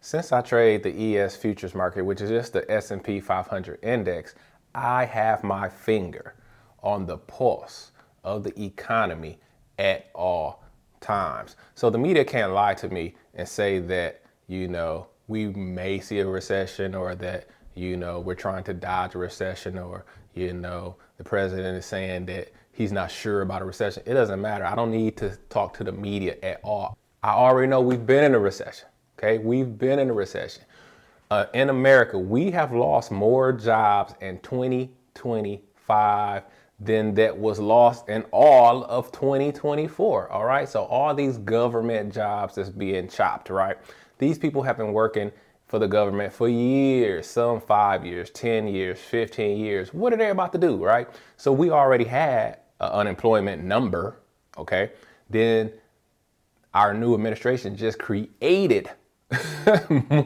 Since I trade the ES futures market, which is just the S&P 500 index, I have my finger on the pulse of the economy at all times. So the media can't lie to me and say that, we may see a recession, or that, we're trying to dodge a recession, or, the president is saying that he's not sure about a recession. It doesn't matter. I don't need to talk to the media at all. I already know we've been in a recession. Okay, we've been in a recession. In America, we have lost more jobs in 2025 than that was lost in all of 2024. All right, so all these government jobs that's being chopped, right? These people have been working for the government for years, some 5 years, 10 years, 15 years. What are they about to do, right? So we already had an unemployment number, okay? Then our new administration just created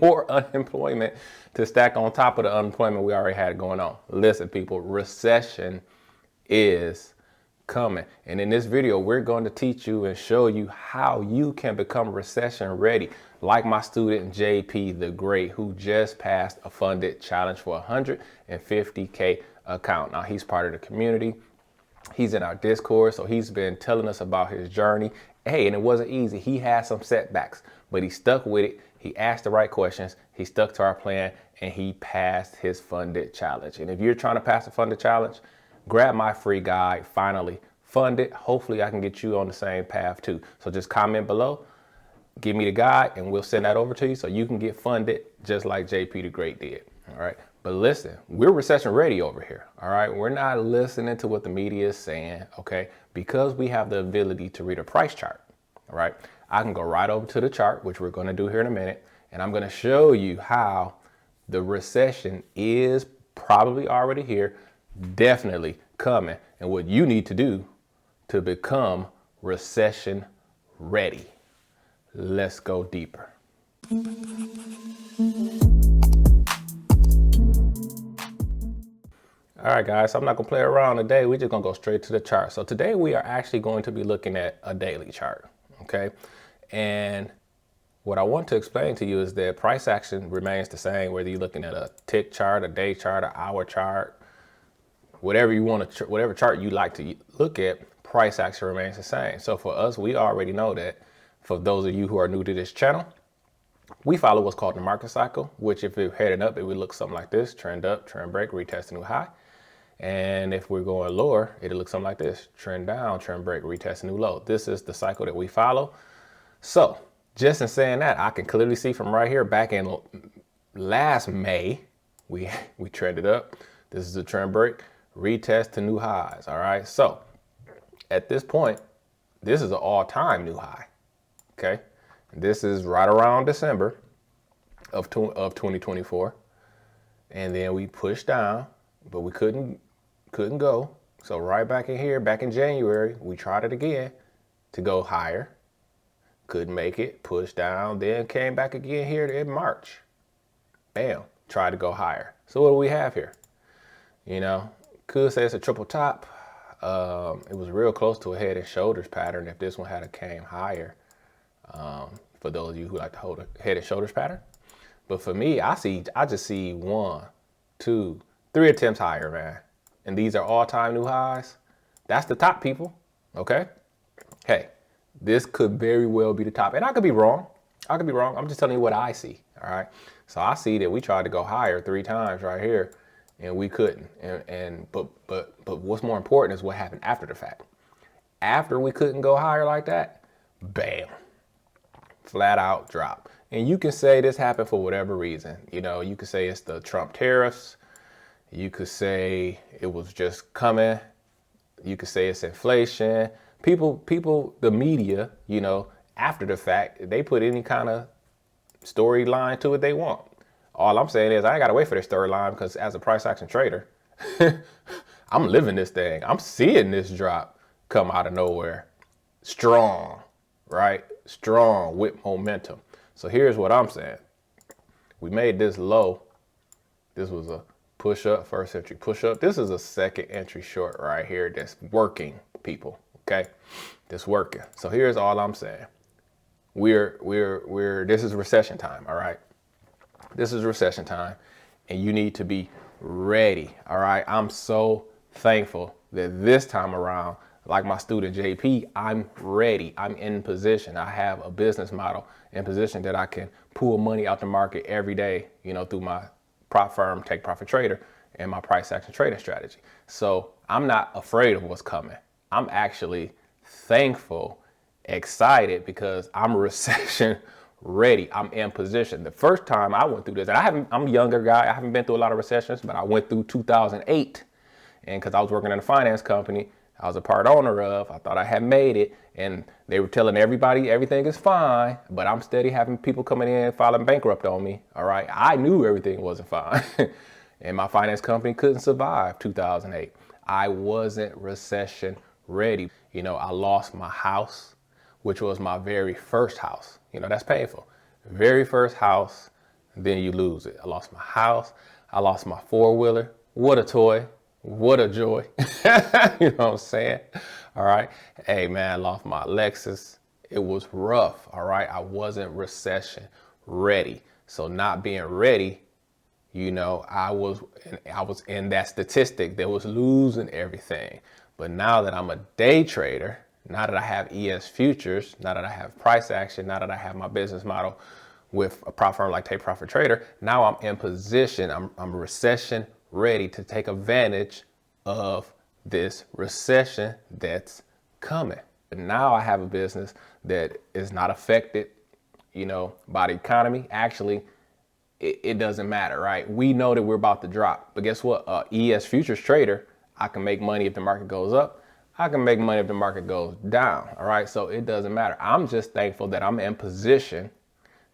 more unemployment to stack on top of the unemployment we already had going on. Listen, people, recession is coming. And in this video, we're going to teach you and show you how you can become recession ready. Like my student, JP the Great, who just passed a funded challenge for $150K account. Now he's part of the community. He's in our Discord, so he's been telling us about his journey. Hey, and it wasn't easy. He had some setbacks, but he stuck with it. He asked the right questions. He stuck to our plan, and he passed his funded challenge. And if you're trying to pass a funded challenge, grab my free guide, Finally Funded. Hopefully I can get you on the same path too. So just comment below, give me the guide, and we'll send that over to you so you can get funded just like JP the Great did. All right. But listen, we're recession ready over here. All right. We're not listening to what the media is saying. Okay. Because we have the ability to read a price chart. All right. I can go right over to the chart, which we're going to do here in a minute. And I'm going to show you how the recession is probably already here, definitely coming, and what you need to do to become recession ready. Let's go deeper. All right, guys, so I'm not gonna play around today. We're just gonna go straight to the chart. So today we are actually going to be looking at a daily chart, okay? And what I want to explain to you is that price action remains the same, whether you're looking at a tick chart, a day chart, an hour chart, whatever you want to, whatever chart you like to look at, price action remains the same. So for us, we already know that. For those of you who are new to this channel, we follow what's called the market cycle, which if we're heading up, it would look something like this: trend up, trend break, retest a new high. And if we're going lower, it'll look something like this: trend down, trend break, retest a new low. This is the cycle that we follow. So just in saying that, I can clearly see from right here, back in last May, we trended up. This is a trend break, retest to new highs. All right. So at this point, this is an all-time new high. Okay. This is right around December of 2024. And then we pushed down, but we couldn't go. So right back in here, back in January, we tried it again to go higher. Couldn't make it, pushed down, then came back again here in March. Bam, tried to go higher. So what do we have here? Could say it's a triple top. It was real close to a head and shoulders pattern if this one had came higher. For those of you who like to hold a head and shoulders pattern. But for me, I just see 1, 2, 3 attempts higher, man. And these are all-time new highs. That's the top, people. Okay. Hey, this could very well be the top. And I could be wrong. I'm just telling you what I see. All right. So I see that we tried to go higher 3 times right here, and we couldn't. But what's more important is what happened after the fact. After we couldn't go higher like that, bam, flat out drop. And you can say this happened for whatever reason. You could say it's the Trump tariffs. You could say it was just coming. You could say it's inflation. People, the media, after the fact, they put any kind of storyline to it they want. All I'm saying is I ain't got to wait for this storyline, because as a price action trader, I'm living this thing. I'm seeing this drop come out of nowhere. Strong, right? Strong with momentum. So here's what I'm saying. We made this low. This was a push up, first entry push up. This is a second entry short right here that's working, people. Okay, that's working. So here's all I'm saying. This is recession time. All right. This is recession time and you need to be ready. All right. I'm so thankful that this time around, like my student JP, I'm ready. I'm in position. I have a business model in position that I can pull money out the market every day, you know, through my prop firm, Take Profit Trader, and my price action trading strategy. So I'm not afraid of what's coming. I'm actually thankful, excited, because I'm recession ready. I'm in position. The first time I went through this, and I'm a younger guy. I haven't been through a lot of recessions, but I went through 2008. And because I was working in a finance company, I was a part owner of, I thought I had made it. And they were telling everybody everything is fine, but I'm steady having people coming in filing bankrupt on me. All right. I knew everything wasn't fine. And my finance company couldn't survive 2008. I wasn't recession ready. You know, I lost my house, which was my very first house. You know, that's painful. Very first house, then you lose it. I lost my house. I lost my four-wheeler. What a toy. What a joy. You know what I'm saying? All right. Hey, man, I lost my Lexus. It was rough. All right. I wasn't recession ready. So not being ready, you know, I was in that statistic that was losing everything. But now that I'm a day trader, now that I have ES futures, now that I have price action, now that I have my business model with a prop firm like Take Profit Trader, now I'm in position. I'm recession ready to take advantage of this recession that's coming. But now I have a business that is not affected, you know, by the economy. Actually, it doesn't matter, right? We know that we're about to drop, but guess what? ES futures trader, I can make money if the market goes up. I can make money if the market goes down. All right. So it doesn't matter. I'm just thankful that I'm in position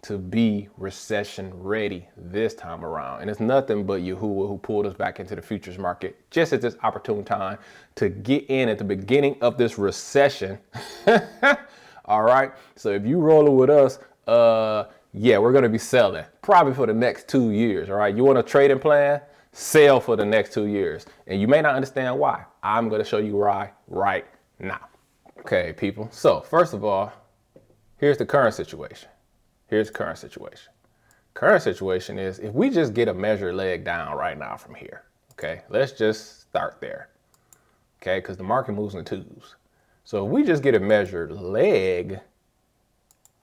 to be recession ready this time around. And it's nothing but Yahuwah who pulled us back into the futures market just at this opportune time to get in at the beginning of this recession. All right. So if you rolling with us, yeah, we're going to be selling probably for the next 2 years. All right. You want a trading plan? Sell for the next 2 years. And you may not understand why. I'm going to show you why right now. Okay, people. So first of all, here's the current situation. Here's the current situation. Current situation is if we just get a measured leg down right now from here. Okay, let's just start there. Okay, because the market moves in twos. So if we just get a measured leg,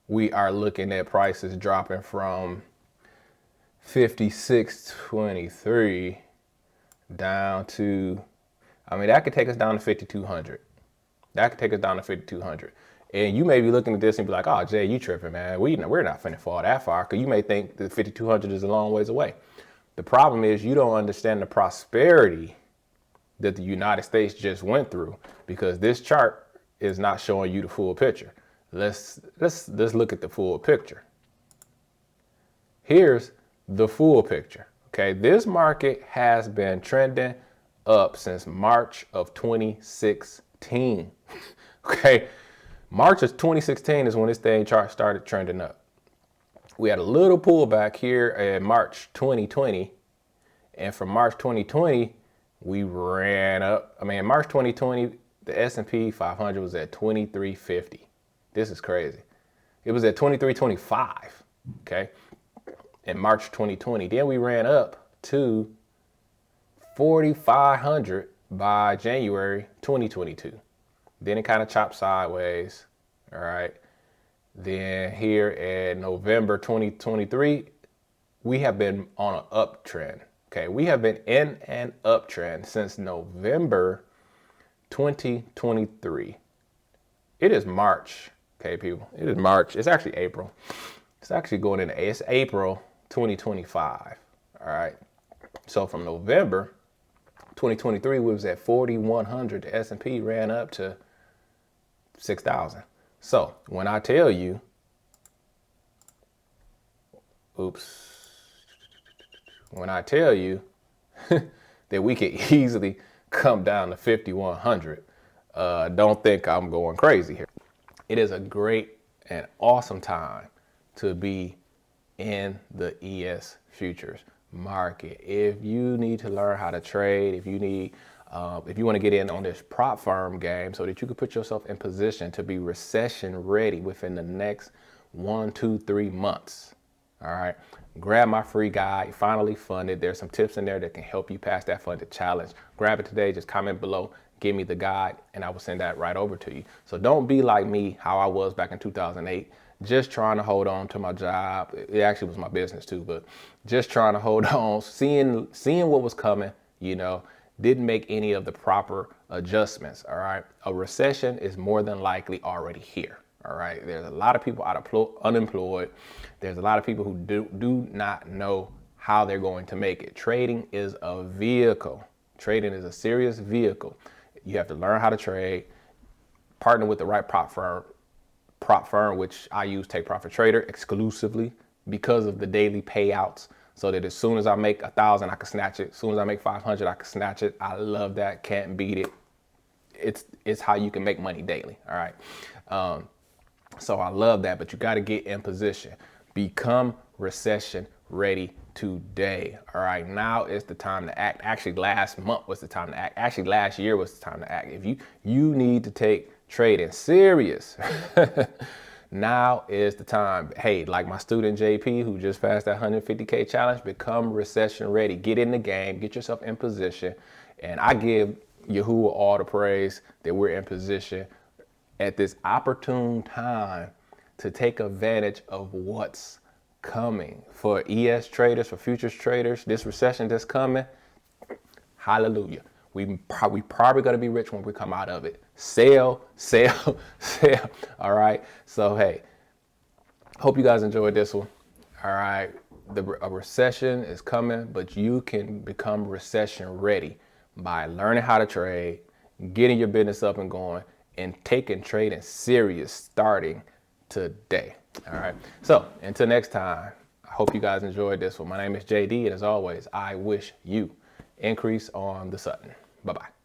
we are looking at prices dropping from 56.23 down to, I mean, that could take us down to 5,200. That could take us down to 5,200. And you may be looking at this and be like, oh, Jay, you tripping, man. We're not finna fall that far, because you may think that 5,200 is a long ways away. The problem is you don't understand the prosperity that the United States just went through, because this chart is not showing you the full picture. Let's look at the full picture. Here's the full picture. Okay, this market has been trending up since March of 2016. Okay, March of 2016 is when this thing chart started trending up. We had a little pullback here in March 2020, and from March 2020 we ran up. I mean, in March 2020 the S&P 500 was at 2350. This is crazy. It was at 2325. Okay, in March 2020. Then we ran up to 4,500 by January 2022. Then it kind of chopped sideways. All right. Then here in November 2023, we have been on an uptrend. Okay. We have been in an uptrend since November 2023. It is March. Okay, people. It is March. It's actually April. It's actually going into, it's April 2025. All right. So from November 2023, we was at 4,100. The S&P ran up to 6,000. So when I tell you, when I tell you that we could easily come down to 5,100, don't think I'm going crazy here. It is a great and awesome time to be in the ES futures market. If you need to learn how to trade, if you want to get in on this prop firm game so that you can put yourself in position to be recession ready within the next 1, 2, 3 months, All right. Grab my free guide, finally funded. There's some tips in there that can help you pass that funded challenge. Grab it today. Just comment below, give me the guide, and I will send that right over to you. So don't be like me, how I was back in 2008, just trying to hold on to my job. It actually was my business too, but just trying to hold on, seeing what was coming, you know, didn't make any of the proper adjustments. All right. A recession is more than likely already here. All right. There's a lot of people unemployed. There's a lot of people who do not know how they're going to make it. Trading is a vehicle. Trading is a serious vehicle. You have to learn how to trade, partner with the right prop firm, which I use Take Profit Trader exclusively because of the daily payouts. So that as soon as I make 1,000, I can snatch it. As soon as I make 500, I can snatch it. I love that. Can't beat it. It's how you can make money daily. All right. So I love that, but you got to get in position. Become recession ready today. All right. Now is the time to act. Actually, last month was the time to act. Actually, last year was the time to act. If you need to take trading serious, now is the time. Hey, like my student JP, who just passed that 150K challenge, become recession ready. Get in the game, get yourself in position. And I give Yahuwah all the praise that we're in position at this opportune time to take advantage of what's coming. For ES traders, for futures traders, this recession that's coming, hallelujah. We probably gonna be rich when we come out of it. Sell, sell, sell. All right. So hey, hope you guys enjoyed this one. All right. A recession is coming, but you can become recession ready by learning how to trade, getting your business up and going, and taking trading serious starting today. All right. So until next time, I hope you guys enjoyed this one. My name is JD, and as always, I wish you increase on the Sutton. Bye-bye.